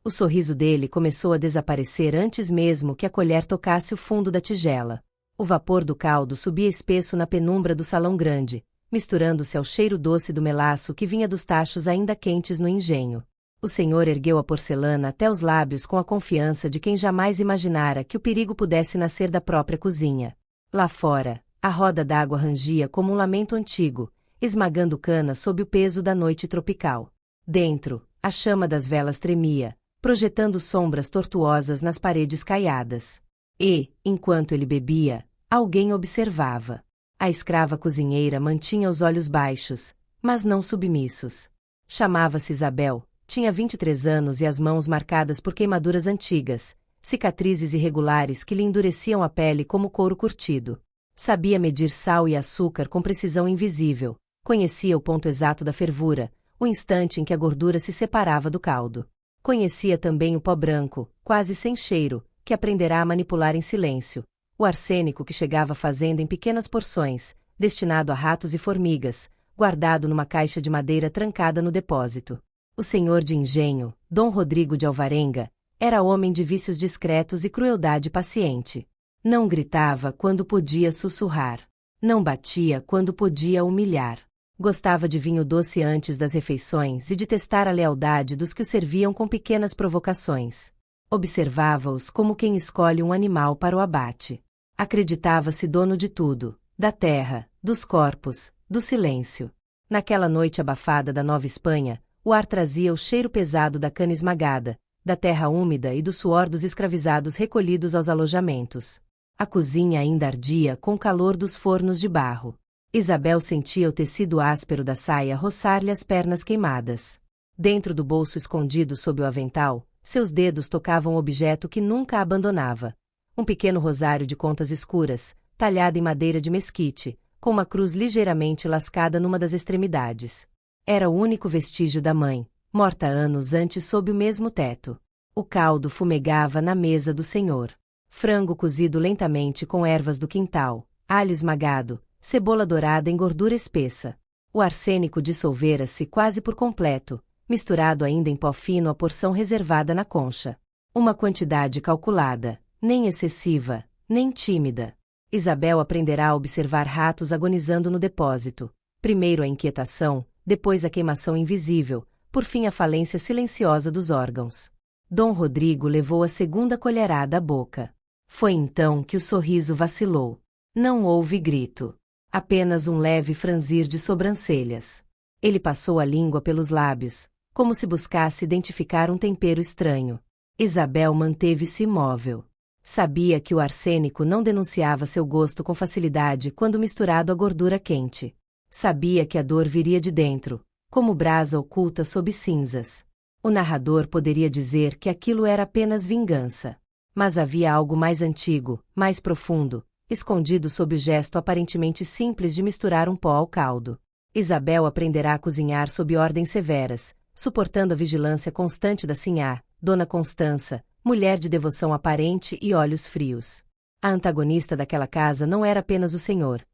O sorriso dele começou a desaparecer antes mesmo que a colher tocasse o fundo da tigela. O vapor do caldo subia espesso na penumbra do salão grande, misturando-se ao cheiro doce do melaço que vinha dos tachos ainda quentes no engenho. O senhor ergueu a porcelana até os lábios com a confiança de quem jamais imaginara que o perigo pudesse nascer da própria cozinha. Lá fora, a roda d'água rangia como um lamento antigo, esmagando cana sob o peso da noite tropical. Dentro, a chama das velas tremia, projetando sombras tortuosas nas paredes caiadas. E, enquanto ele bebia, alguém observava. A escrava cozinheira mantinha os olhos baixos, mas não submissos. Chamava-se Isabel, tinha 23 anos e as mãos marcadas por queimaduras antigas, cicatrizes irregulares que lhe endureciam a pele como couro curtido. Sabia medir sal e açúcar com precisão invisível, conhecia o ponto exato da fervura, o instante em que a gordura se separava do caldo. Conhecia também o pó branco, quase sem cheiro, que aprenderá a manipular em silêncio, o arsênico que chegava fazendo em pequenas porções, destinado a ratos e formigas, guardado numa caixa de madeira trancada no depósito. O senhor de engenho, Dom Rodrigo de Alvarenga, era homem de vícios discretos e crueldade paciente. Não gritava quando podia sussurrar. Não batia quando podia humilhar. Gostava de vinho doce antes das refeições e de testar a lealdade dos que o serviam com pequenas provocações. Observava-os como quem escolhe um animal para o abate. Acreditava-se dono de tudo, da terra, dos corpos, do silêncio. Naquela noite abafada da Nova Espanha, o ar trazia o cheiro pesado da cana esmagada, da terra úmida e do suor dos escravizados recolhidos aos alojamentos. A cozinha ainda ardia com o calor dos fornos de barro. Isabel sentia o tecido áspero da saia roçar-lhe as pernas queimadas. Dentro do bolso escondido sob o avental, seus dedos tocavam o objeto que nunca a abandonava. Um pequeno rosário de contas escuras, talhado em madeira de mesquite, com uma cruz ligeiramente lascada numa das extremidades. Era o único vestígio da mãe, morta anos antes sob o mesmo teto. O caldo fumegava na mesa do senhor. Frango cozido lentamente com ervas do quintal, alho esmagado, cebola dourada em gordura espessa. O arsênico dissolvera-se quase por completo, misturado ainda em pó fino à porção reservada na concha. Uma quantidade calculada, nem excessiva, nem tímida. Isabel aprenderá a observar ratos agonizando no depósito. Primeiro a inquietação, depois a queimação invisível, por fim a falência silenciosa dos órgãos. Dom Rodrigo levou a segunda colherada à boca. Foi então que o sorriso vacilou. Não houve grito. Apenas um leve franzir de sobrancelhas. Ele passou a língua pelos lábios, como se buscasse identificar um tempero estranho. Isabel manteve-se imóvel. Sabia que o arsênico não denunciava seu gosto com facilidade quando misturado à gordura quente. Sabia que a dor viria de dentro, como brasa oculta sob cinzas. O narrador poderia dizer que aquilo era apenas vingança. Mas havia algo mais antigo, mais profundo, escondido sob o gesto aparentemente simples de misturar um pó ao caldo. Isabel aprenderá a cozinhar sob ordens severas, suportando a vigilância constante da sinhá, Dona Constança, mulher de devoção aparente e olhos frios. A antagonista daquela casa não era apenas o senhor.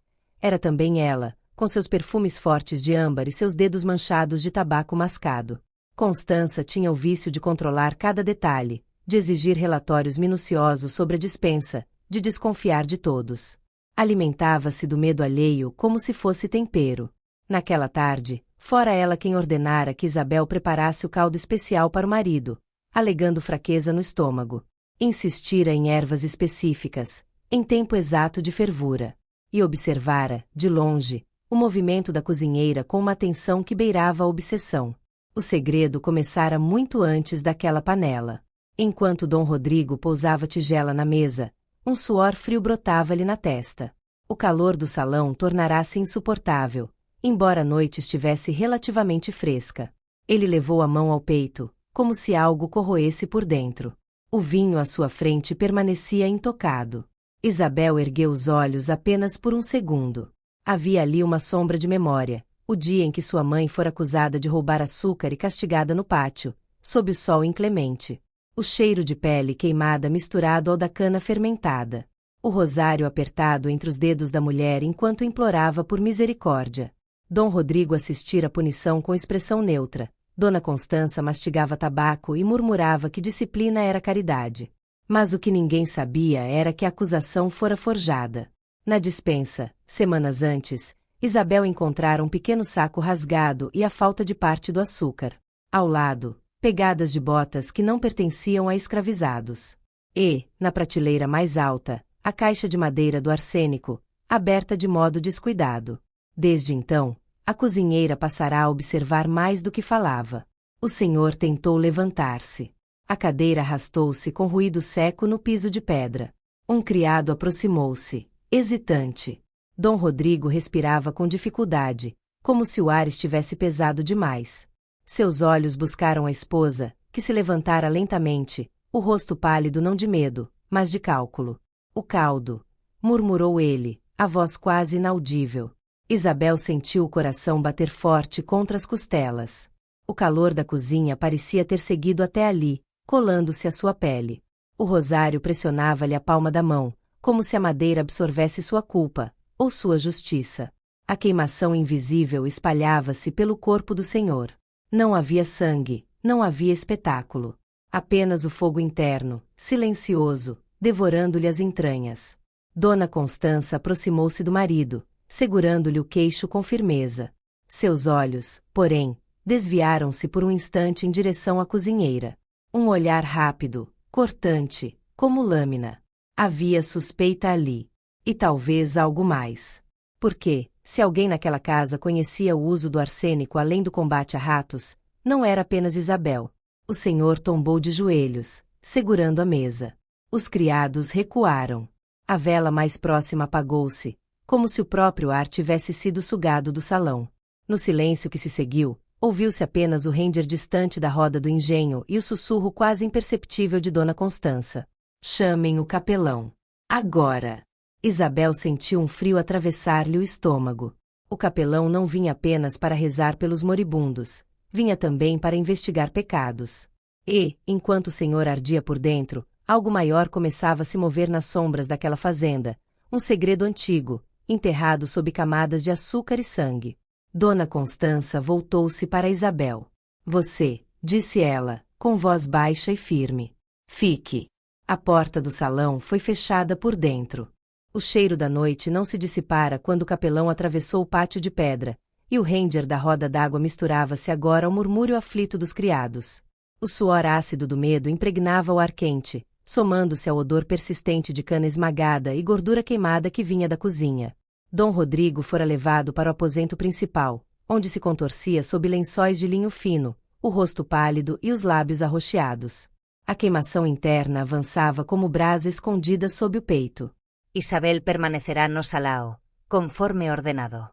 Era também ela, com seus perfumes fortes de âmbar e seus dedos manchados de tabaco mascado. Constança tinha o vício de controlar cada detalhe, de exigir relatórios minuciosos sobre a despensa, de desconfiar de todos. Alimentava-se do medo alheio como se fosse tempero. Naquela tarde, fora ela quem ordenara que Isabel preparasse o caldo especial para o marido, alegando fraqueza no estômago. Insistira em ervas específicas, em tempo exato de fervura. E observara, de longe, o movimento da cozinheira com uma atenção que beirava a obsessão. O segredo começara muito antes daquela panela. Enquanto Dom Rodrigo pousava a tigela na mesa, um suor frio brotava-lhe na testa. O calor do salão tornara-se insuportável, embora a noite estivesse relativamente fresca. Ele levou a mão ao peito, como se algo corroesse por dentro. O vinho à sua frente permanecia intocado. Isabel ergueu os olhos apenas por um segundo. Havia ali uma sombra de memória, o dia em que sua mãe fora acusada de roubar açúcar e castigada no pátio, sob o sol inclemente. O cheiro de pele queimada misturado ao da cana fermentada. O rosário apertado entre os dedos da mulher enquanto implorava por misericórdia. Dom Rodrigo assistira à punição com expressão neutra, Dona Constança mastigava tabaco e murmurava que disciplina era caridade. Mas o que ninguém sabia era que a acusação fora forjada. Na despensa, semanas antes, Isabel encontrara um pequeno saco rasgado e a falta de parte do açúcar. Ao lado, pegadas de botas que não pertenciam a escravizados. E, na prateleira mais alta, a caixa de madeira do arsênico, aberta de modo descuidado. Desde então, a cozinheira passará a observar mais do que falava. O senhor tentou levantar-se. A cadeira arrastou-se com ruído seco no piso de pedra. Um criado aproximou-se, hesitante. Dom Rodrigo respirava com dificuldade, como se o ar estivesse pesado demais. Seus olhos buscaram a esposa, que se levantara lentamente, o rosto pálido não de medo, mas de cálculo. O caldo, murmurou ele, a voz quase inaudível. Isabel sentiu o coração bater forte contra as costelas. O calor da cozinha parecia ter seguido até ali, colando-se à sua pele. O rosário pressionava-lhe a palma da mão, como se a madeira absorvesse sua culpa, ou sua justiça. A queimação invisível espalhava-se pelo corpo do senhor. Não havia sangue, não havia espetáculo. Apenas o fogo interno, silencioso, devorando-lhe as entranhas. Dona Constança aproximou-se do marido, segurando-lhe o queixo com firmeza. Seus olhos, porém, desviaram-se por um instante em direção à cozinheira. Um olhar rápido, cortante, como lâmina. Havia suspeita ali. E talvez algo mais. Porque, se alguém naquela casa conhecia o uso do arsênico além do combate a ratos, não era apenas Isabel. O senhor tombou de joelhos, segurando a mesa. Os criados recuaram. A vela mais próxima apagou-se, como se o próprio ar tivesse sido sugado do salão. No silêncio que se seguiu, ouviu-se apenas o render distante da roda do engenho e o sussurro quase imperceptível de Dona Constança. Chamem o capelão. Agora! Isabel sentiu um frio atravessar-lhe o estômago. O capelão não vinha apenas para rezar pelos moribundos, vinha também para investigar pecados. E, enquanto o senhor ardia por dentro, algo maior começava a se mover nas sombras daquela fazenda, um segredo antigo, enterrado sob camadas de açúcar e sangue. Dona Constança voltou-se para Isabel. Você, disse ela, com voz baixa e firme. Fique. A porta do salão foi fechada por dentro. O cheiro da noite não se dissipara quando o capelão atravessou o pátio de pedra, e o render da roda d'água misturava-se agora ao murmúrio aflito dos criados. O suor ácido do medo impregnava o ar quente, somando-se ao odor persistente de cana esmagada e gordura queimada que vinha da cozinha. Dom Rodrigo fora levado para o aposento principal, onde se contorcia sob lençóis de linho fino, o rosto pálido e os lábios arroxeados. A queimação interna avançava como brasa escondida sob o peito. Isabel permanecerá no salao, conforme ordenado.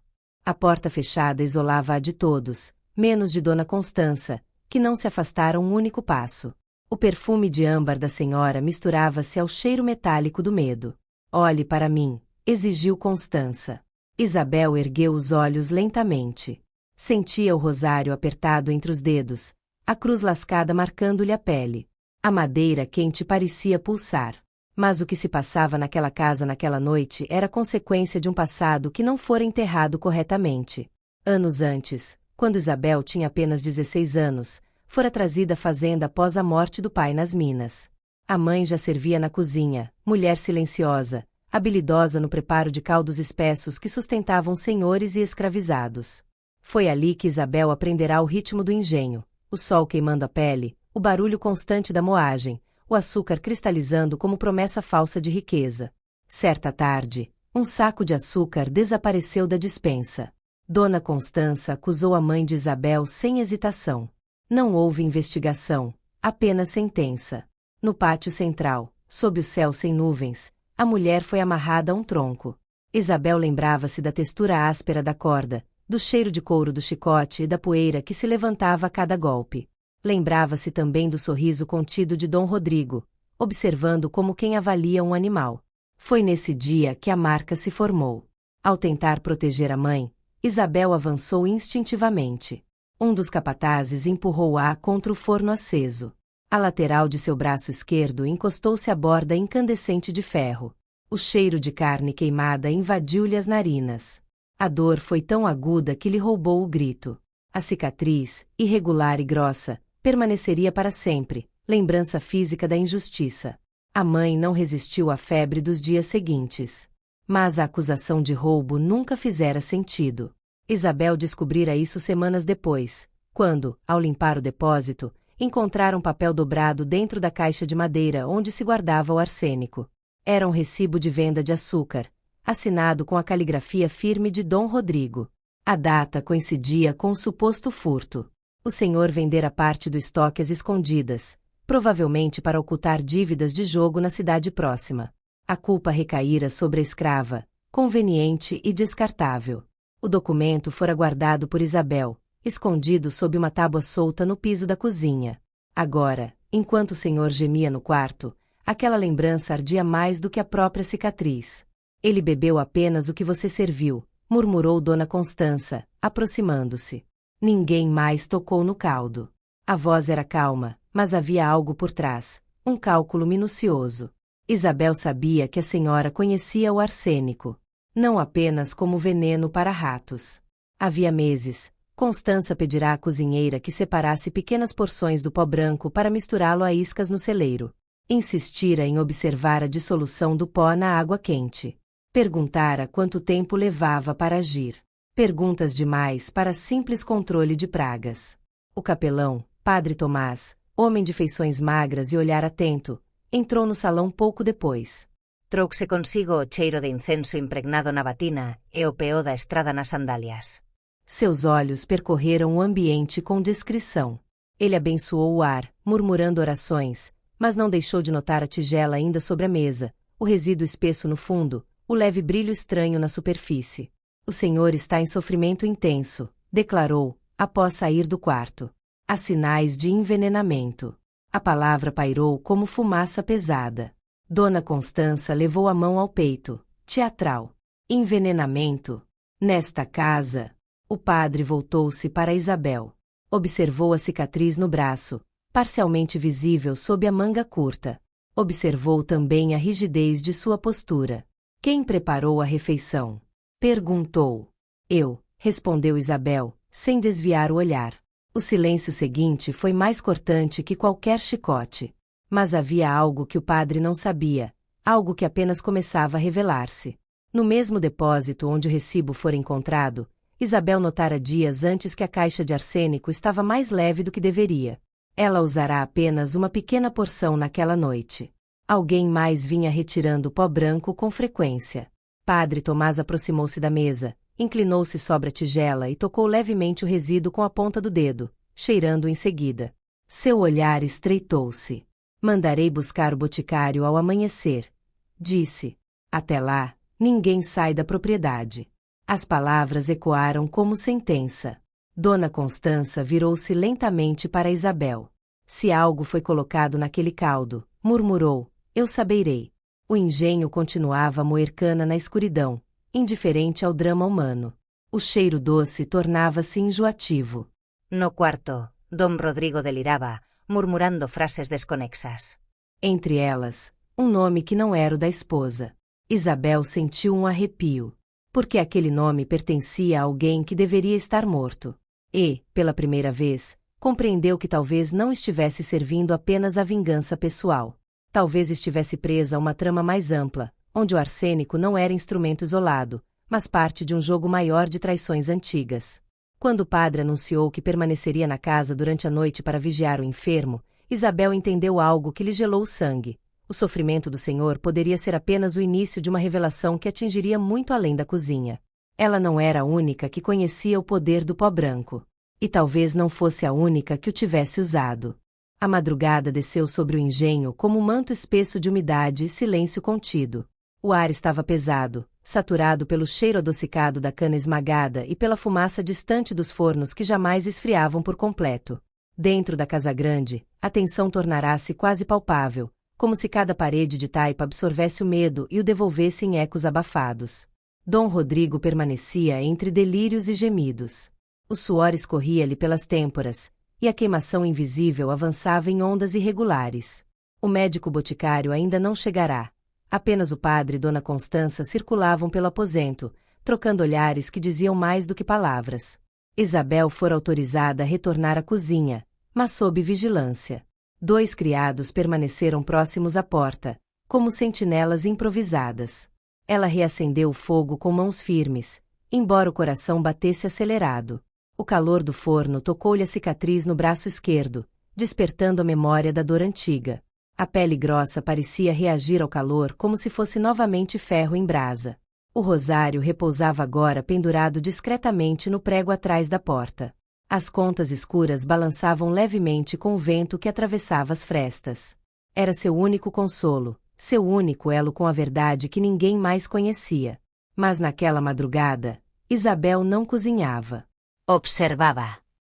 A porta fechada isolava-a de todos, menos de Dona Constança, que não se afastara um único passo. O perfume de âmbar da senhora misturava-se ao cheiro metálico do medo. Olhe para mim, exigiu Constança. Isabel ergueu os olhos lentamente. Sentia o rosário apertado entre os dedos, a cruz lascada marcando-lhe a pele. A madeira quente parecia pulsar. Mas o que se passava naquela casa naquela noite era consequência de um passado que não fora enterrado corretamente. Anos antes, quando Isabel tinha apenas 16 anos, fora trazida à fazenda após a morte do pai nas minas. A mãe já servia na cozinha, mulher silenciosa, habilidosa no preparo de caldos espessos que sustentavam senhores e escravizados. Foi ali que Isabel aprenderá o ritmo do engenho, o sol queimando a pele, o barulho constante da moagem, o açúcar cristalizando como promessa falsa de riqueza. Certa tarde, um saco de açúcar desapareceu da despensa. Dona Constança acusou a mãe de Isabel sem hesitação. Não houve investigação, apenas sentença. No pátio central, sob o céu sem nuvens, a mulher foi amarrada a um tronco. Isabel lembrava-se da textura áspera da corda, do cheiro de couro do chicote e da poeira que se levantava a cada golpe. Lembrava-se também do sorriso contido de Dom Rodrigo, observando como quem avalia um animal. Foi nesse dia que a marca se formou. Ao tentar proteger a mãe, Isabel avançou instintivamente. Um dos capatazes empurrou-a contra o forno aceso. A lateral de seu braço esquerdo encostou-se à borda incandescente de ferro. O cheiro de carne queimada invadiu-lhe as narinas. A dor foi tão aguda que lhe roubou o grito. A cicatriz, irregular e grossa, permaneceria para sempre, lembrança física da injustiça. A mãe não resistiu à febre dos dias seguintes. Mas a acusação de roubo nunca fizera sentido. Isabel descobrira isso semanas depois, quando, ao limpar o depósito, encontraram um papel dobrado dentro da caixa de madeira onde se guardava o arsênico. Era um recibo de venda de açúcar, assinado com a caligrafia firme de Dom Rodrigo. A data coincidia com o suposto furto. O senhor vendera parte do estoque às escondidas, provavelmente para ocultar dívidas de jogo na cidade próxima. A culpa recaíra sobre a escrava, conveniente e descartável. O documento fora guardado por Isabel, escondido sob uma tábua solta no piso da cozinha. Agora, enquanto o senhor gemia no quarto, aquela lembrança ardia mais do que a própria cicatriz. Ele bebeu apenas o que você serviu, murmurou Dona Constança, aproximando-se. Ninguém mais tocou no caldo. A voz era calma, mas havia algo por trás, um cálculo minucioso. Isabel sabia que a senhora conhecia o arsênico, não apenas como veneno para ratos. Havia meses, Constança pedirá à cozinheira que separasse pequenas porções do pó branco para misturá-lo a iscas no celeiro. Insistira em observar a dissolução do pó na água quente. Perguntara quanto tempo levava para agir. Perguntas demais para simples controle de pragas. O capelão, Padre Tomás, homem de feições magras e olhar atento, entrou no salão pouco depois. Trouxe consigo o cheiro de incenso impregnado na batina e o peó da estrada nas sandálias. Seus olhos percorreram o ambiente com discrição. Ele abençoou o ar, murmurando orações, mas não deixou de notar a tigela ainda sobre a mesa, o resíduo espesso no fundo, o leve brilho estranho na superfície. O senhor está em sofrimento intenso, declarou, após sair do quarto. Há sinais de envenenamento. A palavra pairou como fumaça pesada. Dona Constança levou a mão ao peito, teatral. Envenenamento? Nesta casa? O padre voltou-se para Isabel. Observou a cicatriz no braço, parcialmente visível sob a manga curta. Observou também a rigidez de sua postura. Quem preparou a refeição? Perguntou. Eu, respondeu Isabel, sem desviar o olhar. O silêncio seguinte foi mais cortante que qualquer chicote. Mas havia algo que o padre não sabia, algo que apenas começava a revelar-se. No mesmo depósito onde o recibo fora encontrado, Isabel notara dias antes que a caixa de arsênico estava mais leve do que deveria. Ela usará apenas uma pequena porção naquela noite. Alguém mais vinha retirando o pó branco com frequência. Padre Tomás aproximou-se da mesa, inclinou-se sobre a tigela e tocou levemente o resíduo com a ponta do dedo, cheirando em seguida. Seu olhar estreitou-se. Mandarei buscar o boticário ao amanhecer, disse. Até lá, ninguém sai da propriedade. As palavras ecoaram como sentença. Dona Constança virou-se lentamente para Isabel. Se algo foi colocado naquele caldo, murmurou, eu saberei. O engenho continuava a moer cana na escuridão, indiferente ao drama humano. O cheiro doce tornava-se enjoativo. No quarto, Dom Rodrigo delirava, murmurando frases desconexas. Entre elas, um nome que não era o da esposa. Isabel sentiu um arrepio. Porque aquele nome pertencia a alguém que deveria estar morto. E, pela primeira vez, compreendeu que talvez não estivesse servindo apenas à vingança pessoal. Talvez estivesse presa a uma trama mais ampla, onde o arsênico não era instrumento isolado, mas parte de um jogo maior de traições antigas. Quando o padre anunciou que permaneceria na casa durante a noite para vigiar o enfermo, Isabel entendeu algo que lhe gelou o sangue. O sofrimento do senhor poderia ser apenas o início de uma revelação que atingiria muito além da cozinha. Ela não era a única que conhecia o poder do pó branco. E talvez não fosse a única que o tivesse usado. A madrugada desceu sobre o engenho como um manto espesso de umidade e silêncio contido. O ar estava pesado, saturado pelo cheiro adocicado da cana esmagada e pela fumaça distante dos fornos que jamais esfriavam por completo. Dentro da casa grande, a tensão tornara-se quase palpável, como se cada parede de taipa absorvesse o medo e o devolvesse em ecos abafados. Dom Rodrigo permanecia entre delírios e gemidos. O suor escorria-lhe pelas têmporas, e a queimação invisível avançava em ondas irregulares. O médico boticário ainda não chegará. Apenas o padre e Dona Constança circulavam pelo aposento, trocando olhares que diziam mais do que palavras. Isabel fora autorizada a retornar à cozinha, mas sob vigilância. 2 criados permaneceram próximos à porta, como sentinelas improvisadas. Ela reacendeu o fogo com mãos firmes, embora o coração batesse acelerado. O calor do forno tocou-lhe a cicatriz no braço esquerdo, despertando a memória da dor antiga. A pele grossa parecia reagir ao calor como se fosse novamente ferro em brasa. O rosário repousava agora pendurado discretamente no prego atrás da porta. As contas escuras balançavam levemente com o vento que atravessava as frestas. Era seu único consolo, seu único elo com a verdade que ninguém mais conhecia. Mas naquela madrugada, Isabel não cozinhava. Observava.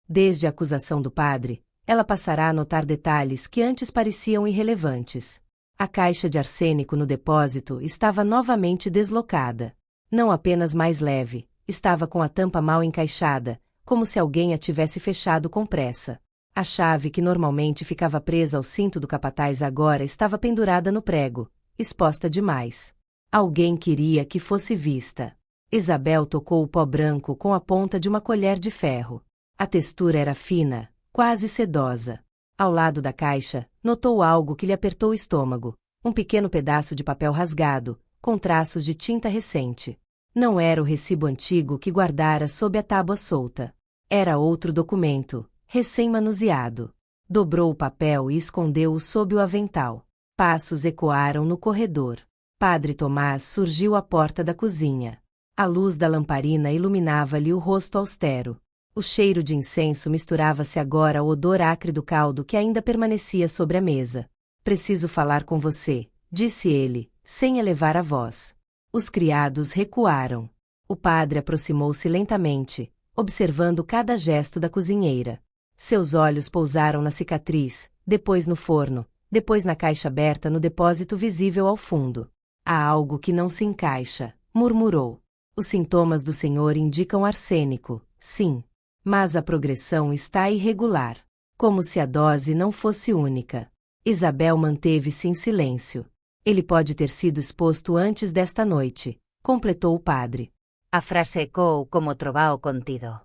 Desde a acusação do padre, ela passará a notar detalhes que antes pareciam irrelevantes. A caixa de arsênico no depósito estava novamente deslocada. Não apenas mais leve, estava com a tampa mal encaixada, como se alguém a tivesse fechado com pressa. A chave que normalmente ficava presa ao cinto do capataz agora estava pendurada no prego, exposta demais. Alguém queria que fosse vista. Isabel tocou o pó branco com a ponta de uma colher de ferro. A textura era fina, quase sedosa. Ao lado da caixa, notou algo que lhe apertou o estômago. Um pequeno pedaço de papel rasgado, com traços de tinta recente. Não era o recibo antigo que guardara sob a tábua solta. Era outro documento, recém-manuseado. Dobrou o papel e escondeu-o sob o avental. Passos ecoaram no corredor. Padre Tomás surgiu à porta da cozinha. A luz da lamparina iluminava-lhe o rosto austero. O cheiro de incenso misturava-se agora ao odor acre do caldo que ainda permanecia sobre a mesa. Preciso falar com você, disse ele, sem elevar a voz. Os criados recuaram. O padre aproximou-se lentamente, observando cada gesto da cozinheira. Seus olhos pousaram na cicatriz, depois no forno, depois na caixa aberta no depósito visível ao fundo. Há algo que não se encaixa, murmurou. Os sintomas do senhor indicam arsênico, sim. Mas a progressão está irregular. Como se a dose não fosse única. Isabel manteve-se em silêncio. Ele pode ter sido exposto antes desta noite, completou o padre. A frase ecoou como trovao contido.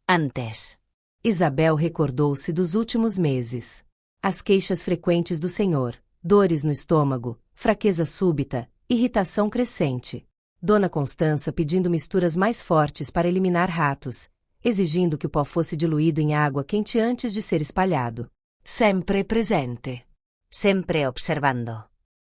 Antes. Isabel recordou-se dos últimos meses. As queixas frequentes do senhor, dores no estômago, fraqueza súbita, irritação crescente. Dona Constança pedindo misturas mais fortes para eliminar ratos, exigindo que o pó fosse diluído em água quente antes de ser espalhado. Sempre presente. Sempre observando.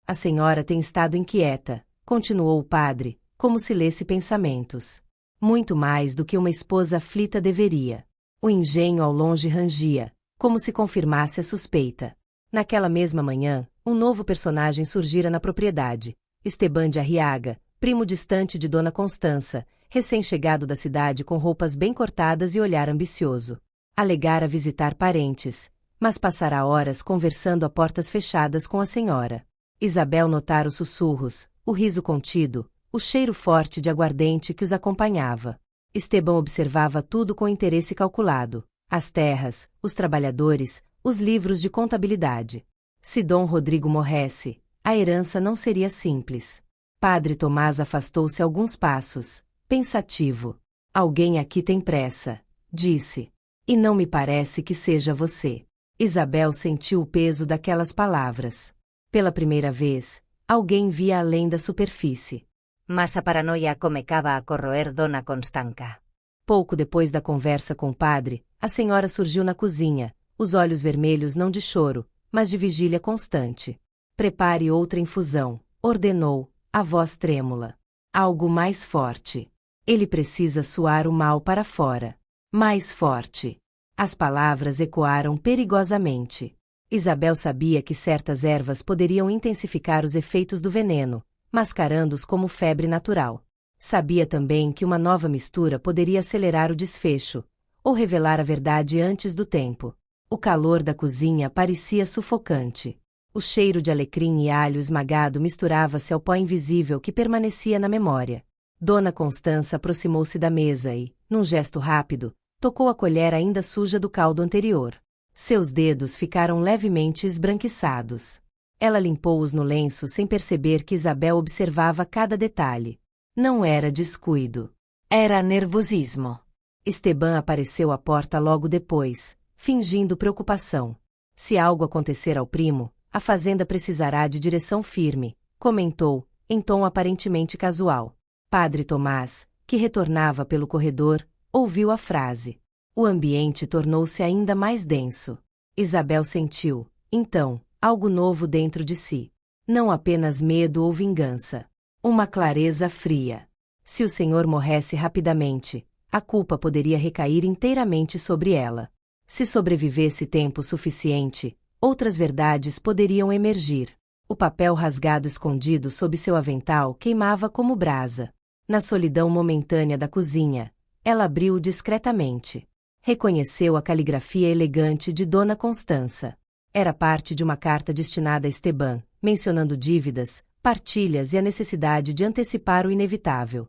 A senhora tem estado inquieta, continuou o padre, como se lesse pensamentos. Muito mais do que uma esposa aflita deveria. O engenho ao longe rangia, como se confirmasse a suspeita. Naquela mesma manhã, um novo personagem surgira na propriedade. Esteban de Arriaga, primo distante de Dona Constança, recém-chegado da cidade com roupas bem cortadas e olhar ambicioso. Alegara visitar parentes, mas passará horas conversando a portas fechadas com a senhora. Isabel notara os sussurros, o riso contido, o cheiro forte de aguardente que os acompanhava. Esteban observava tudo com interesse calculado. As terras, os trabalhadores, os livros de contabilidade. Se Dom Rodrigo morresse, a herança não seria simples. Padre Tomás afastou-se alguns passos, pensativo. Alguém aqui tem pressa, disse. E não me parece que seja você. Isabel sentiu o peso daquelas palavras. Pela primeira vez, alguém via além da superfície. Mas a paranoia comecava a corroer Dona Constanca. Pouco depois da conversa com o padre, a senhora surgiu na cozinha, os olhos vermelhos não de choro, mas de vigília constante. Prepare outra infusão, ordenou, a voz trêmula. Algo mais forte. Ele precisa suar o mal para fora. Mais forte. As palavras ecoaram perigosamente. Isabel sabia que certas ervas poderiam intensificar os efeitos do veneno, mascarando-os como febre natural. Sabia também que uma nova mistura poderia acelerar o desfecho, ou revelar a verdade antes do tempo. O calor da cozinha parecia sufocante. O cheiro de alecrim e alho esmagado misturava-se ao pó invisível que permanecia na memória. Dona Constança aproximou-se da mesa e, num gesto rápido, tocou a colher ainda suja do caldo anterior. Seus dedos ficaram levemente esbranquiçados. Ela limpou-os no lenço sem perceber que Isabel observava cada detalhe. Não era descuido. Era nervosismo. Esteban apareceu à porta logo depois, fingindo preocupação. Se algo acontecer ao primo, a fazenda precisará de direção firme, comentou, em tom aparentemente casual. Padre Tomás, que retornava pelo corredor, ouviu a frase. O ambiente tornou-se ainda mais denso. Isabel sentiu, então, algo novo dentro de si. Não apenas medo ou vingança. Uma clareza fria. Se o senhor morresse rapidamente, a culpa poderia recair inteiramente sobre ela. Se sobrevivesse tempo suficiente, outras verdades poderiam emergir. O papel rasgado escondido sob seu avental queimava como brasa. Na solidão momentânea da cozinha, ela abriu discretamente. Reconheceu a caligrafia elegante de Dona Constança. Era parte de uma carta destinada a Esteban, mencionando dívidas, partilhas e a necessidade de antecipar o inevitável.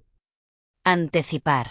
Antecipar.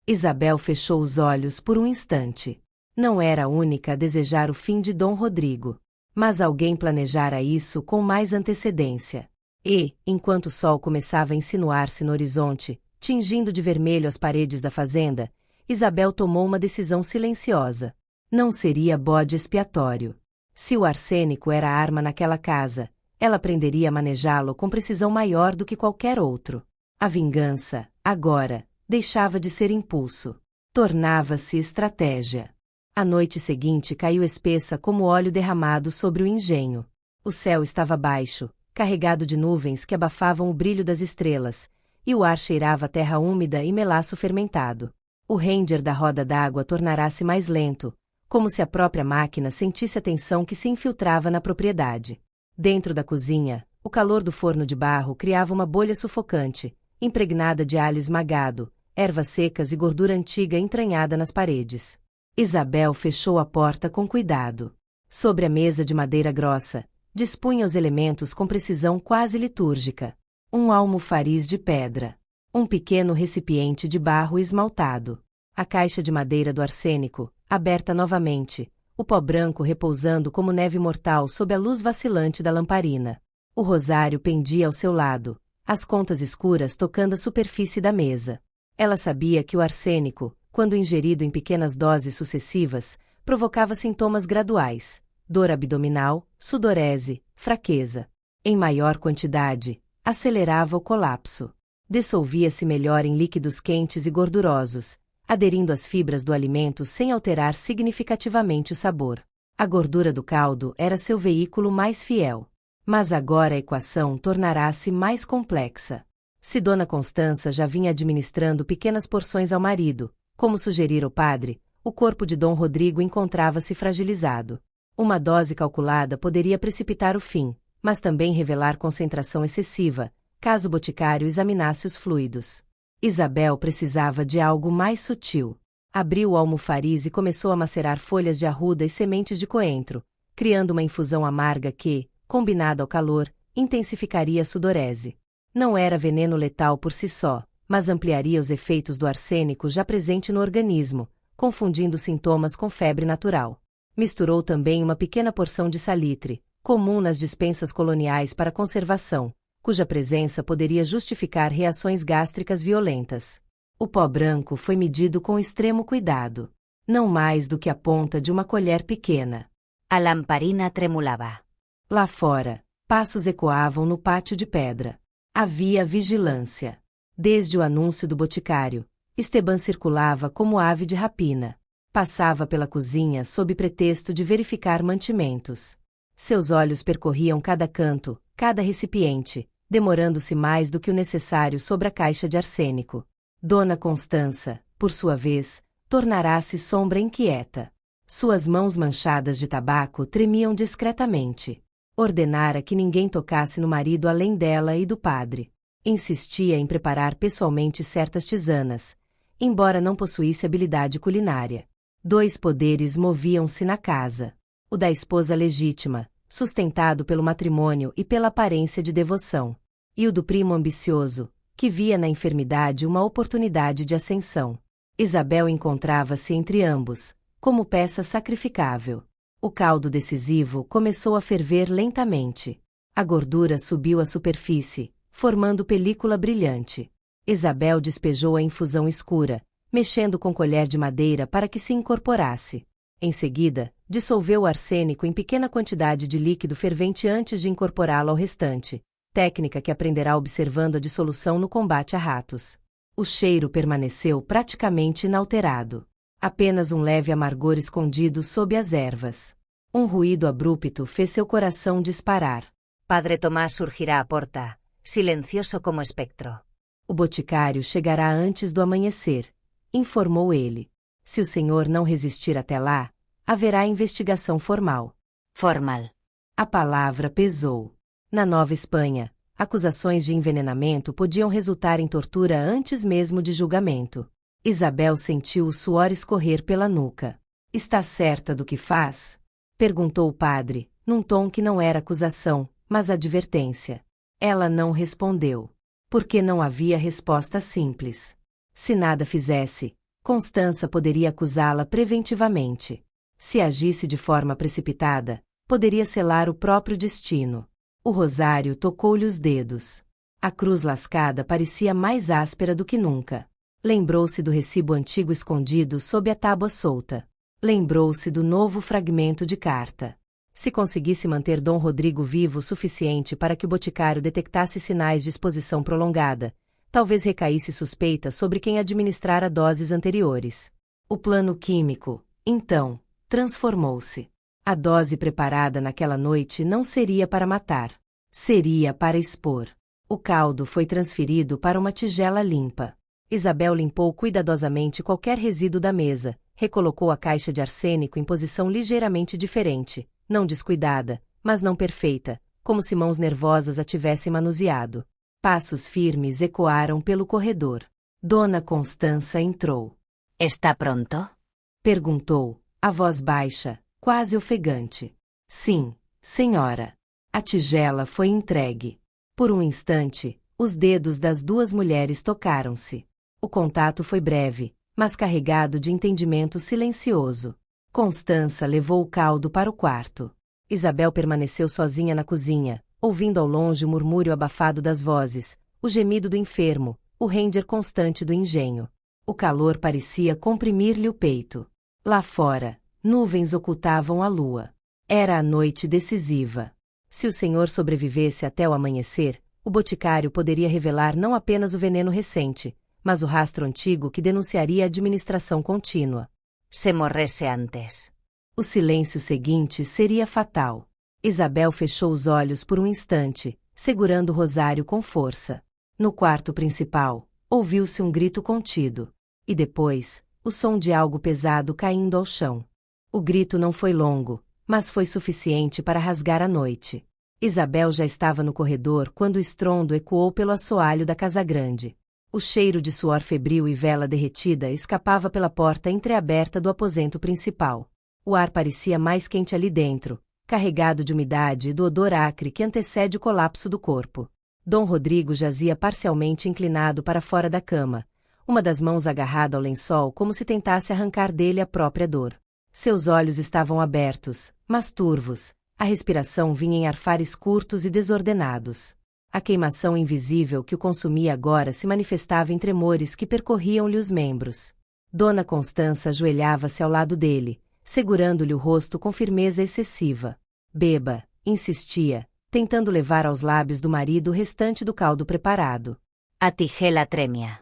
Isabel fechou os olhos por um instante. Não era a única a desejar o fim de Dom Rodrigo. Mas alguém planejara isso com mais antecedência. E, enquanto o sol começava a insinuar-se no horizonte, tingindo de vermelho as paredes da fazenda, Isabel tomou uma decisão silenciosa. Não seria bode expiatório. Se o arsênico era a arma naquela casa, ela aprenderia a manejá-lo com precisão maior do que qualquer outro. A vingança, agora, deixava de ser impulso. Tornava-se estratégia. A noite seguinte caiu espessa como óleo derramado sobre o engenho. O céu estava baixo, carregado de nuvens que abafavam o brilho das estrelas, e o ar cheirava a terra úmida e melaço fermentado. O render da roda d'água tornara-se mais lento, como se a própria máquina sentisse a tensão que se infiltrava na propriedade. Dentro da cozinha, o calor do forno de barro criava uma bolha sufocante, impregnada de alho esmagado, ervas secas e gordura antiga entranhada nas paredes. Isabel fechou a porta com cuidado. Sobre a mesa de madeira grossa, dispunha os elementos com precisão quase litúrgica. Um almofariz de pedra. Um pequeno recipiente de barro esmaltado. A caixa de madeira do arsênico, aberta novamente, o pó branco repousando como neve mortal sob a luz vacilante da lamparina. O rosário pendia ao seu lado, as contas escuras tocando a superfície da mesa. Ela sabia que o arsênico, quando ingerido em pequenas doses sucessivas, provocava sintomas graduais: dor abdominal, sudorese, fraqueza. Em maior quantidade, acelerava o colapso. Dissolvia-se melhor em líquidos quentes e gordurosos, aderindo às fibras do alimento sem alterar significativamente o sabor. A gordura do caldo era seu veículo mais fiel. Mas agora a equação tornará-se mais complexa. Se Dona Constança já vinha administrando pequenas porções ao marido, como sugerira o padre, o corpo de Dom Rodrigo encontrava-se fragilizado. Uma dose calculada poderia precipitar o fim, mas também revelar concentração excessiva, caso o boticário examinasse os fluidos. Isabel precisava de algo mais sutil. Abriu o almofariz e começou a macerar folhas de arruda e sementes de coentro, criando uma infusão amarga que, combinada ao calor, intensificaria a sudorese. Não era veneno letal por si só, mas ampliaria os efeitos do arsênico já presente no organismo, confundindo sintomas com febre natural. Misturou também uma pequena porção de salitre, comum nas dispensas coloniais para conservação, cuja presença poderia justificar reações gástricas violentas. O pó branco foi medido com extremo cuidado. Não mais do que a ponta de uma colher pequena. A lamparina tremulava. Lá fora, passos ecoavam no pátio de pedra. Havia vigilância. Desde o anúncio do boticário, Esteban circulava como ave de rapina. Passava pela cozinha sob pretexto de verificar mantimentos. Seus olhos percorriam cada canto, cada recipiente, demorando-se mais do que o necessário sobre a caixa de arsênico. Dona Constança, por sua vez, tornara-se sombra inquieta. Suas mãos manchadas de tabaco tremiam discretamente. Ordenara que ninguém tocasse no marido além dela e do padre. Insistia em preparar pessoalmente certas tisanas, embora não possuísse habilidade culinária. Dois poderes moviam-se na casa. O da esposa legítima, sustentado pelo matrimônio e pela aparência de devoção. E o do primo ambicioso, que via na enfermidade uma oportunidade de ascensão. Isabel encontrava-se entre ambos, como peça sacrificável. O caldo decisivo começou a ferver lentamente. A gordura subiu à superfície, formando película brilhante. Isabel despejou a infusão escura, mexendo com colher de madeira para que se incorporasse. Em seguida, dissolveu o arsênico em pequena quantidade de líquido fervente antes de incorporá-lo ao restante, técnica que aprenderá observando a dissolução no combate a ratos. O cheiro permaneceu praticamente inalterado. Apenas um leve amargor escondido sob as ervas. Um ruído abrupto fez seu coração disparar. Padre Tomás surgirá à porta, silencioso como espectro. O boticário chegará antes do amanhecer, informou ele. Se o senhor não resistir até lá, haverá investigação formal. Formal. A palavra pesou. Na Nova Espanha, acusações de envenenamento podiam resultar em tortura antes mesmo de julgamento. Isabel sentiu o suor escorrer pela nuca. Está certa do que faz? Perguntou o padre, num tom que não era acusação, mas advertência. Ela não respondeu. Porque não havia resposta simples. Se nada fizesse, Constança poderia acusá-la preventivamente. Se agisse de forma precipitada, poderia selar o próprio destino. O rosário tocou-lhe os dedos. A cruz lascada parecia mais áspera do que nunca. Lembrou-se do recibo antigo escondido sob a tábua solta. Lembrou-se do novo fragmento de carta. Se conseguisse manter Dom Rodrigo vivo o suficiente para que o boticário detectasse sinais de exposição prolongada, talvez recaísse suspeita sobre quem administrara doses anteriores. O plano químico, então, transformou-se. A dose preparada naquela noite não seria para matar. Seria para expor. O caldo foi transferido para uma tigela limpa. Isabel limpou cuidadosamente qualquer resíduo da mesa, recolocou a caixa de arsênico em posição ligeiramente diferente, não descuidada, mas não perfeita, como se mãos nervosas a tivessem manuseado. Passos firmes ecoaram pelo corredor. Dona Constança entrou. Está pronto? Perguntou, a voz baixa, quase ofegante. Sim, senhora. A tigela foi entregue. Por um instante, os dedos das duas mulheres tocaram-se. O contato foi breve, mas carregado de entendimento silencioso. Constança levou o caldo para o quarto. Isabel permaneceu sozinha na cozinha, ouvindo ao longe o murmúrio abafado das vozes, o gemido do enfermo, o ranger constante do engenho. O calor parecia comprimir-lhe o peito. Lá fora, nuvens ocultavam a lua. Era a noite decisiva. Se o senhor sobrevivesse até o amanhecer, o boticário poderia revelar não apenas o veneno recente, mas o rastro antigo que denunciaria a administração contínua. Se morresse antes. O silêncio seguinte seria fatal. Isabel fechou os olhos por um instante, segurando o rosário com força. No quarto principal, ouviu-se um grito contido. E depois, o som de algo pesado caindo ao chão. O grito não foi longo, mas foi suficiente para rasgar a noite. Isabel já estava no corredor quando o estrondo ecoou pelo assoalho da casa grande. O cheiro de suor febril e vela derretida escapava pela porta entreaberta do aposento principal. O ar parecia mais quente ali dentro, carregado de umidade e do odor acre que antecede o colapso do corpo. Dom Rodrigo jazia parcialmente inclinado para fora da cama, uma das mãos agarrada ao lençol como se tentasse arrancar dele a própria dor. Seus olhos estavam abertos, mas turvos, a respiração vinha em arfares curtos e desordenados. A queimação invisível que o consumia agora se manifestava em tremores que percorriam-lhe os membros. Dona Constança ajoelhava-se ao lado dele, segurando-lhe o rosto com firmeza excessiva. Beba, insistia, tentando levar aos lábios do marido o restante do caldo preparado. A tigela tremia.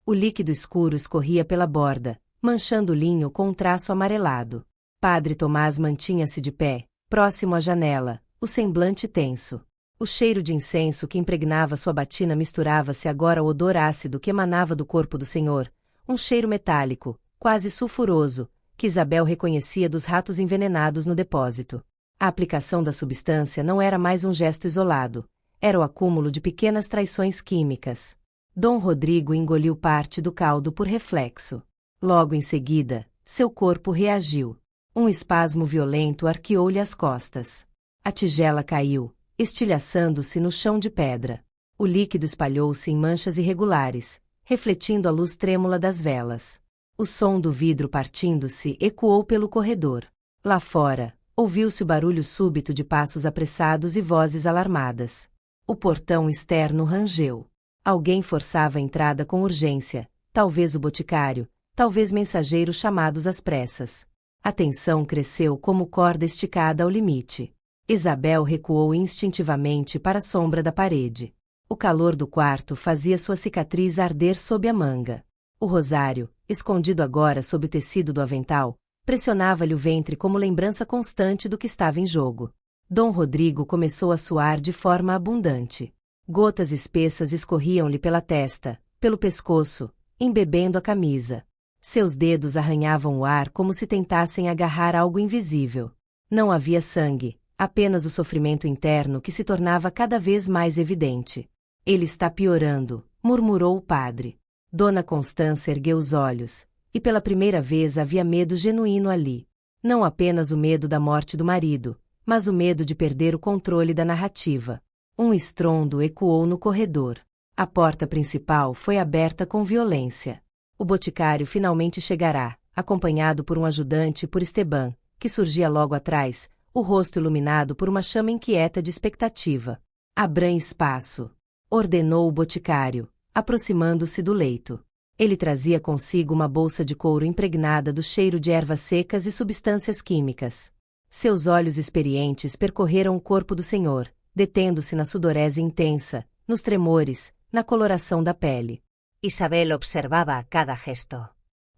O líquido escuro escorria pela borda, manchando o linho com um traço amarelado. Padre Tomás mantinha-se de pé, próximo à janela, o semblante tenso. O cheiro de incenso que impregnava sua batina misturava-se agora ao odor ácido que emanava do corpo do senhor, um cheiro metálico, quase sulfuroso, que Isabel reconhecia dos ratos envenenados no depósito. A aplicação da substância não era mais um gesto isolado, era o acúmulo de pequenas traições químicas. Dom Rodrigo engoliu parte do caldo por reflexo. Logo em seguida, seu corpo reagiu. Um espasmo violento arqueou-lhe as costas. A tigela caiu, estilhaçando-se no chão de pedra. O líquido espalhou-se em manchas irregulares, refletindo a luz trêmula das velas. O som do vidro partindo-se ecoou pelo corredor. Lá fora, ouviu-se o barulho súbito de passos apressados e vozes alarmadas. O portão externo rangeu. Alguém forçava a entrada com urgência, talvez o boticário, talvez mensageiros chamados às pressas. A tensão cresceu como corda esticada ao limite. Isabel recuou instintivamente para a sombra da parede. O calor do quarto fazia sua cicatriz arder sob a manga. O rosário, escondido agora sob o tecido do avental, pressionava-lhe o ventre como lembrança constante do que estava em jogo. Dom Rodrigo começou a suar de forma abundante. Gotas espessas escorriam-lhe pela testa, pelo pescoço, embebendo a camisa. Seus dedos arranhavam o ar como se tentassem agarrar algo invisível. Não havia sangue, apenas o sofrimento interno que se tornava cada vez mais evidente. Ele está piorando, murmurou o padre. Dona Constança ergueu os olhos, e pela primeira vez havia medo genuíno ali. Não apenas o medo da morte do marido, mas o medo de perder o controle da narrativa. Um estrondo ecoou no corredor. A porta principal foi aberta com violência. O boticário finalmente chegará, acompanhado por um ajudante e por Esteban, que surgia logo atrás, o rosto iluminado por uma chama inquieta de expectativa. Abram espaço, ordenou o boticário, aproximando-se do leito. Ele trazia consigo uma bolsa de couro impregnada do cheiro de ervas secas e substâncias químicas. Seus olhos experientes percorreram o corpo do senhor, detendo-se na sudorese intensa, nos tremores, na coloração da pele. Isabel observava cada gesto.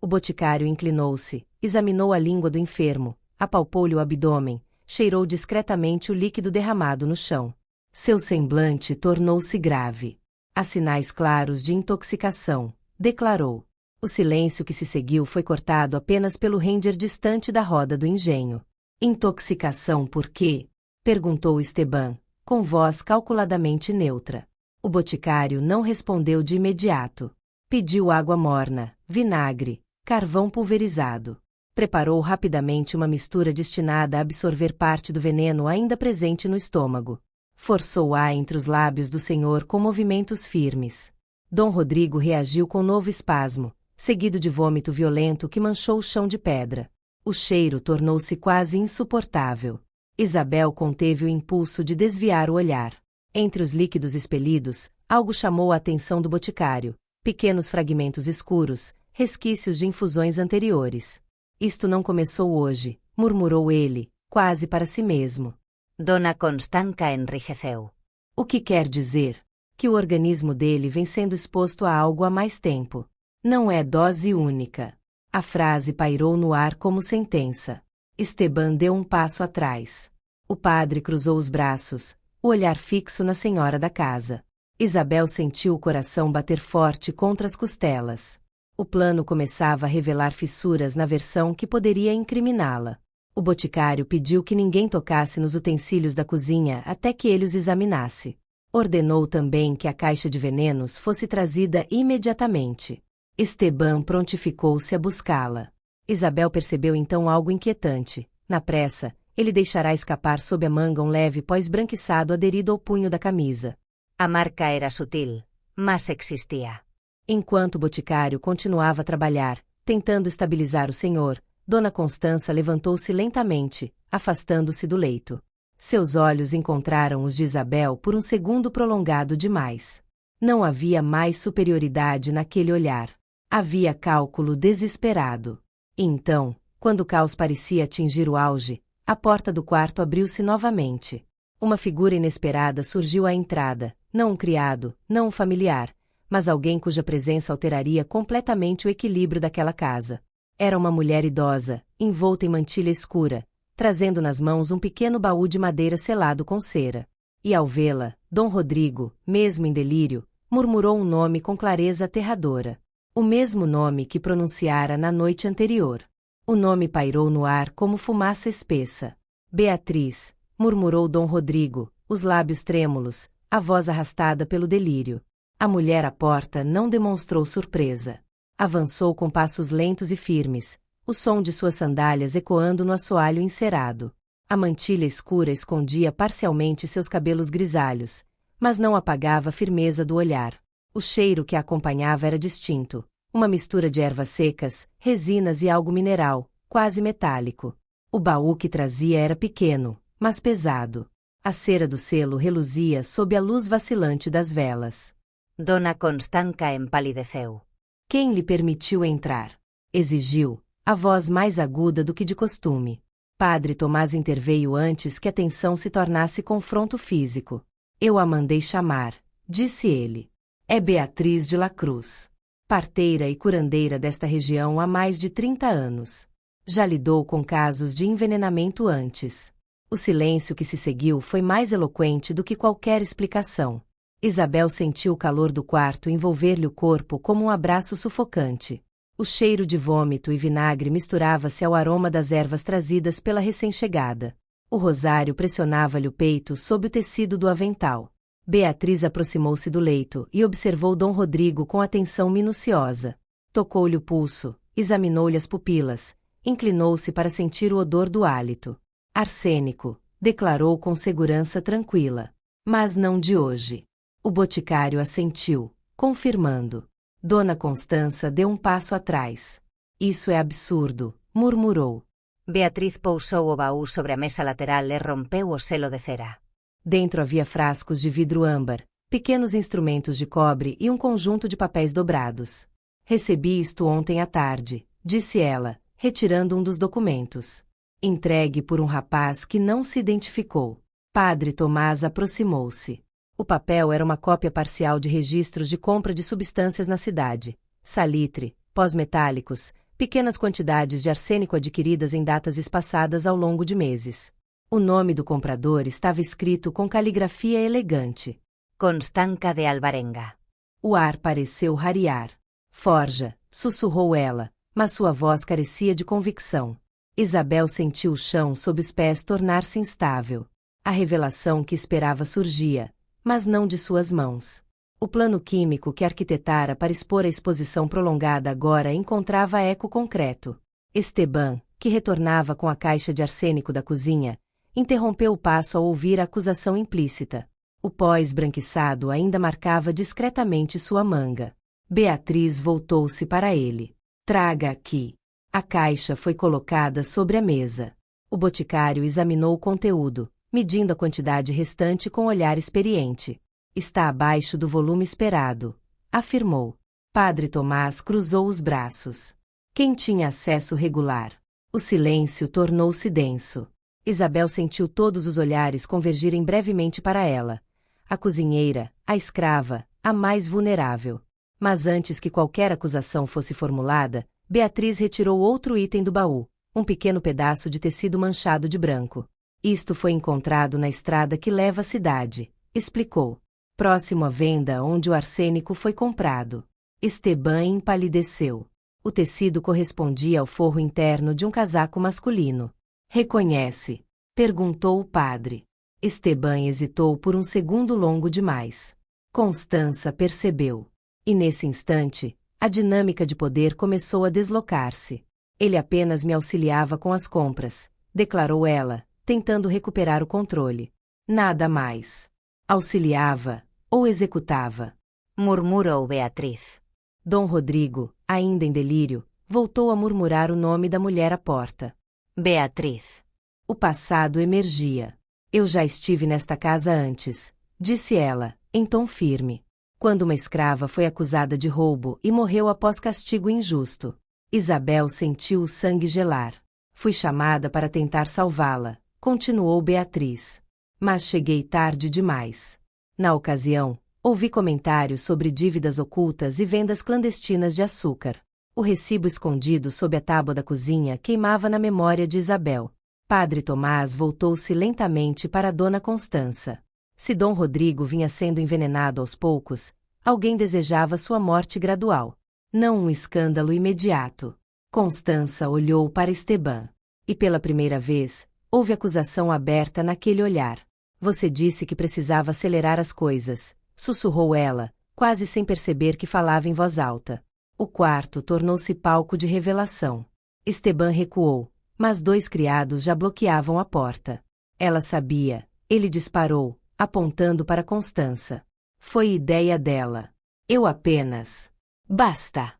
O boticário inclinou-se, examinou a língua do enfermo, apalpou-lhe o abdômen, cheirou discretamente o líquido derramado no chão. Seu semblante tornou-se grave. Há sinais claros de intoxicação, declarou. O silêncio que se seguiu foi cortado apenas pelo ranger distante da roda do engenho. Intoxicação por quê? Perguntou Esteban, com voz calculadamente neutra. O boticário não respondeu de imediato. Pediu água morna, vinagre, carvão pulverizado. Preparou rapidamente uma mistura destinada a absorver parte do veneno ainda presente no estômago. Forçou ar entre os lábios do senhor com movimentos firmes. Dom Rodrigo reagiu com novo espasmo, seguido de vômito violento que manchou o chão de pedra. O cheiro tornou-se quase insuportável. Isabel conteve o impulso de desviar o olhar. Entre os líquidos expelidos, algo chamou a atenção do boticário. Pequenos fragmentos escuros, resquícios de infusões anteriores. Isto não começou hoje, murmurou ele, quase para si mesmo. Dona Constanca enrijeceu. O que quer dizer? Que o organismo dele vem sendo exposto a algo há mais tempo. Não é dose única. A frase pairou no ar como sentença. Esteban deu um passo atrás. O padre cruzou os braços, o olhar fixo na senhora da casa. Isabel sentiu o coração bater forte contra as costelas. O plano começava a revelar fissuras na versão que poderia incriminá-la. O boticário pediu que ninguém tocasse nos utensílios da cozinha até que ele os examinasse. Ordenou também que a caixa de venenos fosse trazida imediatamente. Esteban prontificou-se a buscá-la. Isabel percebeu então algo inquietante. Na pressa, ele deixará escapar sob a manga um leve pó esbranquiçado aderido ao punho da camisa. A marca era sutil, mas existia. Enquanto o boticário continuava a trabalhar, tentando estabilizar o senhor, Dona Constança levantou-se lentamente, afastando-se do leito. Seus olhos encontraram os de Isabel por um segundo prolongado demais. Não havia mais superioridade naquele olhar. Havia cálculo desesperado. E então, quando o caos parecia atingir o auge, a porta do quarto abriu-se novamente. Uma figura inesperada surgiu à entrada, não um criado, não um familiar, mas alguém cuja presença alteraria completamente o equilíbrio daquela casa. Era uma mulher idosa, envolta em mantilha escura, trazendo nas mãos um pequeno baú de madeira selado com cera. E ao vê-la, Dom Rodrigo, mesmo em delírio, murmurou um nome com clareza aterradora. O mesmo nome que pronunciara na noite anterior. O nome pairou no ar como fumaça espessa. Beatriz, murmurou Dom Rodrigo, os lábios trêmulos, a voz arrastada pelo delírio. A mulher à porta não demonstrou surpresa. Avançou com passos lentos e firmes, o som de suas sandálias ecoando no assoalho encerado. A mantilha escura escondia parcialmente seus cabelos grisalhos, mas não apagava a firmeza do olhar. O cheiro que a acompanhava era distinto, uma mistura de ervas secas, resinas e algo mineral, quase metálico. O baú que trazia era pequeno, mas pesado. A cera do selo reluzia sob a luz vacilante das velas. Dona Constanca empalideceu. Quem lhe permitiu entrar? Exigiu, a voz mais aguda do que de costume. Padre Tomás interveio antes que a tensão se tornasse confronto físico. Eu a mandei chamar, disse ele. É Beatriz de la Cruz. Parteira e curandeira desta região há mais de 30 anos. Já lidou com casos de envenenamento antes. O silêncio que se seguiu foi mais eloquente do que qualquer explicação. Isabel sentiu o calor do quarto envolver-lhe o corpo como um abraço sufocante. O cheiro de vômito e vinagre misturava-se ao aroma das ervas trazidas pela recém-chegada. O rosário pressionava-lhe o peito sob o tecido do avental. Beatriz aproximou-se do leito e observou Dom Rodrigo com atenção minuciosa. Tocou-lhe o pulso, examinou-lhe as pupilas, inclinou-se para sentir o odor do hálito. Arsênico, declarou com segurança tranquila. Mas não de hoje. O boticário assentiu, confirmando. Dona Constança deu um passo atrás. Isso é absurdo, murmurou. Beatriz pousou o baú sobre a mesa lateral e rompeu o selo de cera. Dentro havia frascos de vidro âmbar, pequenos instrumentos de cobre e um conjunto de papéis dobrados. Recebi isto ontem à tarde, disse ela, retirando um dos documentos. Entregue por um rapaz que não se identificou. Padre Tomás aproximou-se. O papel era uma cópia parcial de registros de compra de substâncias na cidade. Salitre, pós metálicos, pequenas quantidades de arsênico adquiridas em datas espaçadas ao longo de meses. O nome do comprador estava escrito com caligrafia elegante. Constanca de Alvarenga. O ar pareceu rarear. Forja, sussurrou ela, mas sua voz carecia de convicção. Isabel sentiu o chão sob os pés tornar-se instável. A revelação que esperava surgia, mas não de suas mãos. O plano químico que arquitetara para expor a exposição prolongada agora encontrava eco concreto. Esteban, que retornava com a caixa de arsênico da cozinha, interrompeu o passo ao ouvir a acusação implícita. O pó esbranquiçado ainda marcava discretamente sua manga. Beatriz voltou-se para ele. Traga aqui. A caixa foi colocada sobre a mesa. O boticário examinou o conteúdo, medindo a quantidade restante com olhar experiente. Está abaixo do volume esperado, afirmou. Padre Tomás cruzou os braços. Quem tinha acesso regular? O silêncio tornou-se denso. Isabel sentiu todos os olhares convergirem brevemente para ela. A cozinheira, a escrava, a mais vulnerável. Mas antes que qualquer acusação fosse formulada, Beatriz retirou outro item do baú, um pequeno pedaço de tecido manchado de branco. Isto foi encontrado na estrada que leva à cidade, explicou. Próximo à venda onde o arsênico foi comprado. Esteban empalideceu. O tecido correspondia ao forro interno de um casaco masculino. Reconhece? Perguntou o padre. Esteban hesitou por um segundo longo demais. Constança percebeu. E nesse instante, a dinâmica de poder começou a deslocar-se. Ele apenas me auxiliava com as compras, declarou ela, tentando recuperar o controle. Nada mais. Auxiliava, ou executava. Murmurou Beatriz. Dom Rodrigo, ainda em delírio, voltou a murmurar o nome da mulher à porta. Beatriz. O passado emergia. Eu já estive nesta casa antes, disse ela, em tom firme. Quando uma escrava foi acusada de roubo e morreu após castigo injusto. Isabel sentiu o sangue gelar. Fui chamada para tentar salvá-la, continuou Beatriz. Mas cheguei tarde demais. Na ocasião, ouvi comentários sobre dívidas ocultas e vendas clandestinas de açúcar. O recibo escondido sob a tábua da cozinha queimava na memória de Isabel. Padre Tomás voltou-se lentamente para Dona Constança. Se Dom Rodrigo vinha sendo envenenado aos poucos, alguém desejava sua morte gradual. Não um escândalo imediato. Constança olhou para Esteban. E pela primeira vez, houve acusação aberta naquele olhar. Você disse que precisava acelerar as coisas, sussurrou ela, quase sem perceber que falava em voz alta. O quarto tornou-se palco de revelação. Esteban recuou, mas 2 criados já bloqueavam a porta. Ela sabia. Ele disparou, apontando para Constança. Foi ideia dela. Eu apenas... Basta!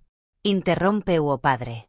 Interrompeu o padre.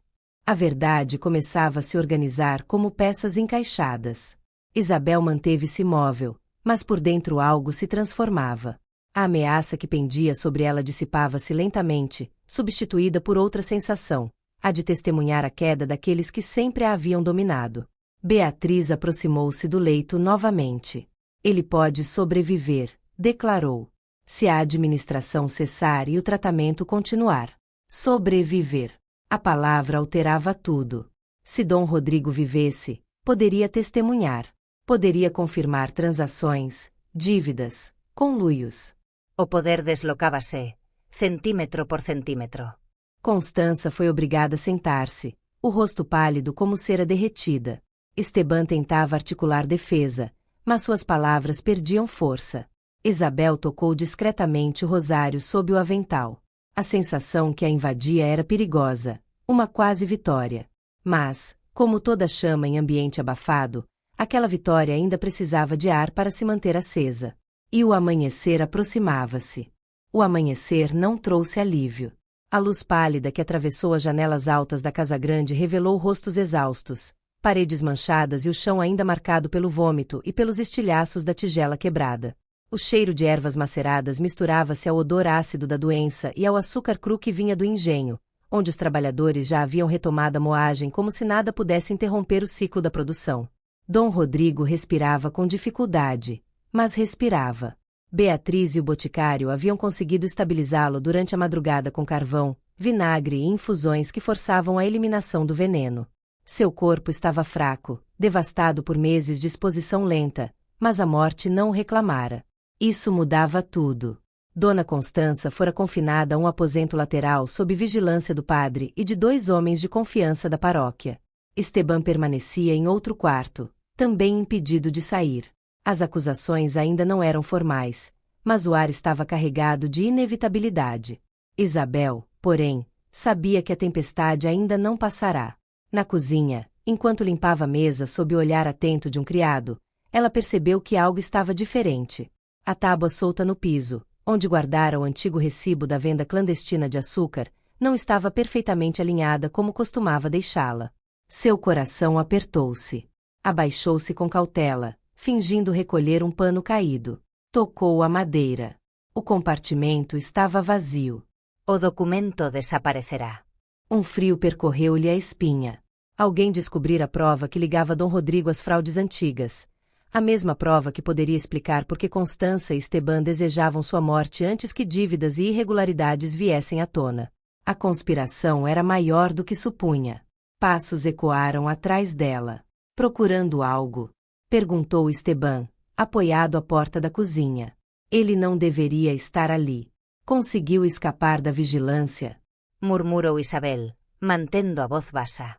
A verdade começava a se organizar como peças encaixadas. Isabel manteve-se imóvel, mas por dentro algo se transformava. A ameaça que pendia sobre ela dissipava-se lentamente, substituída por outra sensação, Há de testemunhar a queda daqueles que sempre a haviam dominado. Beatriz aproximou-se do leito novamente. Ele pode sobreviver, declarou. Se a administração cessar e o tratamento continuar. Sobreviver. A palavra alterava tudo. Se Dom Rodrigo vivesse, poderia testemunhar. Poderia confirmar transações, dívidas, conluios. O poder deslocava-se, centímetro por centímetro. Constança foi obrigada a sentar-se, o rosto pálido como cera derretida. Esteban tentava articular defesa, mas suas palavras perdiam força. Isabel tocou discretamente o rosário sob o avental. A sensação que a invadia era perigosa, uma quase vitória. Mas, como toda chama em ambiente abafado, aquela vitória ainda precisava de ar para se manter acesa. E o amanhecer aproximava-se. O amanhecer não trouxe alívio. A luz pálida que atravessou as janelas altas da casa grande revelou rostos exaustos, paredes manchadas e o chão ainda marcado pelo vômito e pelos estilhaços da tigela quebrada. O cheiro de ervas maceradas misturava-se ao odor ácido da doença e ao açúcar cru que vinha do engenho, onde os trabalhadores já haviam retomado a moagem como se nada pudesse interromper o ciclo da produção. Dom Rodrigo respirava com dificuldade, mas respirava. Beatriz e o boticário haviam conseguido estabilizá-lo durante a madrugada com carvão, vinagre e infusões que forçavam a eliminação do veneno. Seu corpo estava fraco, devastado por meses de exposição lenta, mas a morte não o reclamara. Isso mudava tudo. Dona Constança fora confinada a um aposento lateral sob vigilância do padre e de 2 homens de confiança da paróquia. Esteban permanecia em outro quarto, também impedido de sair. As acusações ainda não eram formais, mas o ar estava carregado de inevitabilidade. Isabel, porém, sabia que a tempestade ainda não passará. Na cozinha, enquanto limpava a mesa sob o olhar atento de um criado, ela percebeu que algo estava diferente. A tábua solta no piso, onde guardara o antigo recibo da venda clandestina de açúcar, não estava perfeitamente alinhada como costumava deixá-la. Seu coração apertou-se. Abaixou-se com cautela, fingindo recolher um pano caído. Tocou a madeira. O compartimento estava vazio. O documento desaparecerá. Um frio percorreu-lhe a espinha. Alguém descobrira a prova que ligava Dom Rodrigo às fraudes antigas. A mesma prova que poderia explicar por que Constança e Esteban desejavam sua morte antes que dívidas e irregularidades viessem à tona. A conspiração era maior do que supunha. Passos ecoaram atrás dela. Procurando algo? Perguntou Esteban, apoiado à porta da cozinha. Ele não deveria estar ali. Conseguiu escapar da vigilância? Murmurou Isabel, mantendo a voz baixa.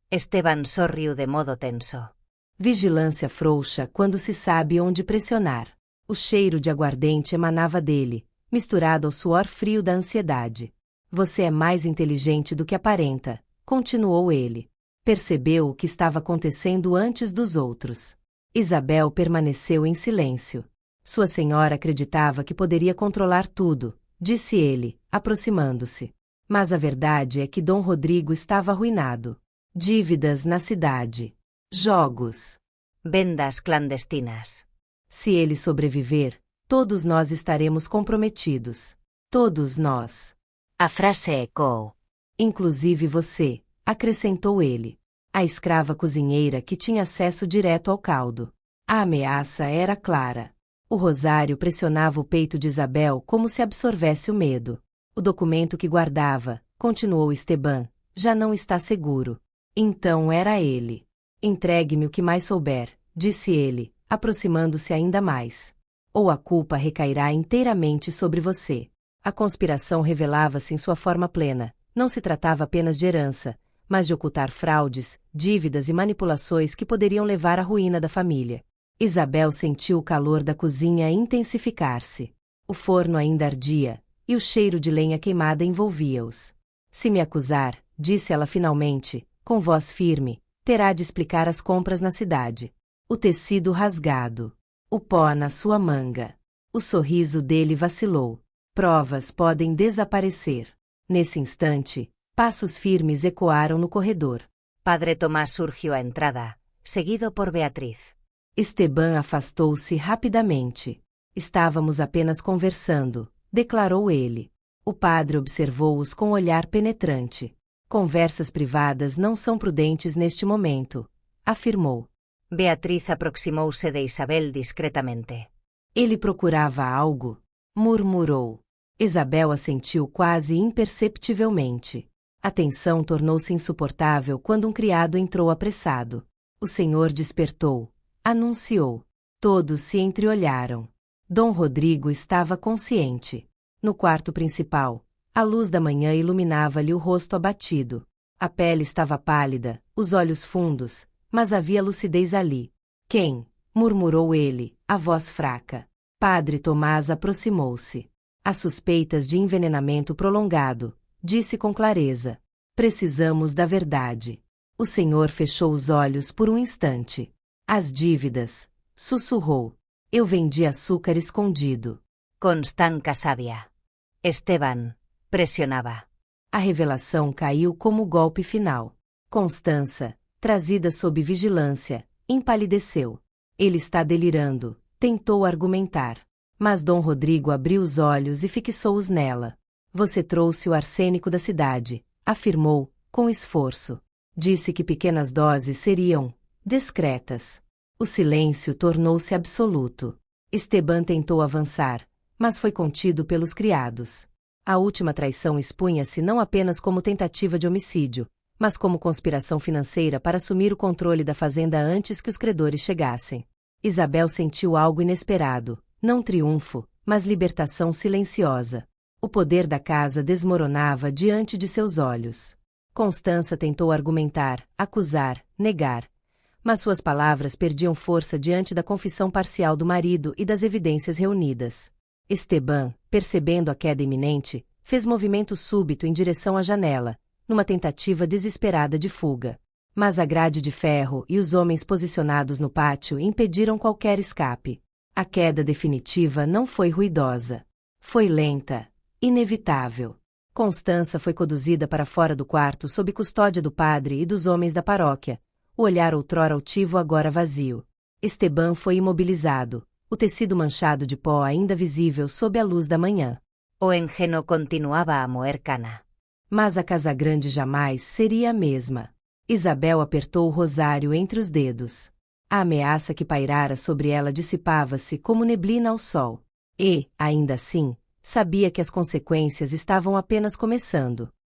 Esteban sorriu de modo tenso. Vigilância frouxa quando se sabe onde pressionar. O cheiro de aguardente emanava dele, misturado ao suor frio da ansiedade. Você é mais inteligente do que aparenta, continuou ele. Percebeu o que estava acontecendo antes dos outros. Isabel permaneceu em silêncio. Sua senhora acreditava que poderia controlar tudo, disse ele, aproximando-se. Mas a verdade é que Dom Rodrigo estava arruinado. Dívidas na cidade. Jogos. Vendas clandestinas. Se ele sobreviver, todos nós estaremos comprometidos. Todos nós. A frase ecoou. Inclusive você, acrescentou ele. A escrava cozinheira que tinha acesso direto ao caldo. A ameaça era clara. O rosário pressionava o peito de Isabel como se absorvesse o medo. O documento que guardava, continuou Esteban, já não está seguro. Então era ele. Entregue-me o que mais souber, disse ele, aproximando-se ainda mais. Ou a culpa recairá inteiramente sobre você. A conspiração revelava-se em sua forma plena. Não se tratava apenas de herança, mas de ocultar fraudes, dívidas e manipulações que poderiam levar à ruína da família. Isabel sentiu o calor da cozinha intensificar-se. O forno ainda ardia, e o cheiro de lenha queimada envolvia-os. Se me acusar, disse ela finalmente, com voz firme, terá de explicar as compras na cidade. O tecido rasgado. O pó na sua manga. O sorriso dele vacilou. Provas podem desaparecer. Nesse instante, passos firmes ecoaram no corredor. Padre Tomás surgiu à entrada, seguido por Beatriz. Esteban afastou-se rapidamente. Estávamos apenas conversando, declarou ele. O padre observou-os com olhar penetrante. Conversas privadas não são prudentes neste momento, afirmou. Beatriz aproximou-se de Isabel discretamente. Ele procurava algo, murmurou. Isabel assentiu quase imperceptivelmente. A tensão tornou-se insuportável quando um criado entrou apressado. O senhor despertou, anunciou. Todos se entreolharam. Dom Rodrigo estava consciente. No quarto principal, a luz da manhã iluminava-lhe o rosto abatido. A pele estava pálida, os olhos fundos, mas havia lucidez ali. Quem? Murmurou ele, a voz fraca. Padre Tomás aproximou-se. Há suspeitas de envenenamento prolongado, disse com clareza. Precisamos da verdade. O senhor fechou os olhos por um instante. As dívidas, sussurrou. Eu vendi açúcar escondido. Constanca sabia. Esteban pressionava. A revelação caiu como golpe final. Constança, trazida sob vigilância, empalideceu. Ele está delirando, tentou argumentar. Mas Dom Rodrigo abriu os olhos e fixou-os nela. Você trouxe o arsênico da cidade, afirmou, com esforço. Disse que pequenas doses seriam discretas. O silêncio tornou-se absoluto. Esteban tentou avançar, mas foi contido pelos criados. A última traição expunha-se não apenas como tentativa de homicídio, mas como conspiração financeira para assumir o controle da fazenda antes que os credores chegassem. Isabel sentiu algo inesperado, não triunfo, mas libertação silenciosa. O poder da casa desmoronava diante de seus olhos. Constança tentou argumentar, acusar, negar, mas suas palavras perdiam força diante da confissão parcial do marido e das evidências reunidas. Esteban, percebendo a queda iminente, fez movimento súbito em direção à janela, numa tentativa desesperada de fuga. Mas a grade de ferro e os homens posicionados no pátio impediram qualquer escape. A queda definitiva não foi ruidosa. Foi lenta, inevitável. Constança foi conduzida para fora do quarto sob custódia do padre e dos homens da paróquia, o olhar outrora altivo agora vazio. Esteban foi imobilizado, o tecido manchado de pó ainda visível sob a luz da manhã. O engênuo continuava a moer cana. Mas a Casagrande jamais seria a mesma. Isabel apertou o rosário entre os dedos. A ameaça que pairara sobre ela dissipava-se como neblina ao sol. E, ainda assim, sabia que as consequências estavam apenas começando.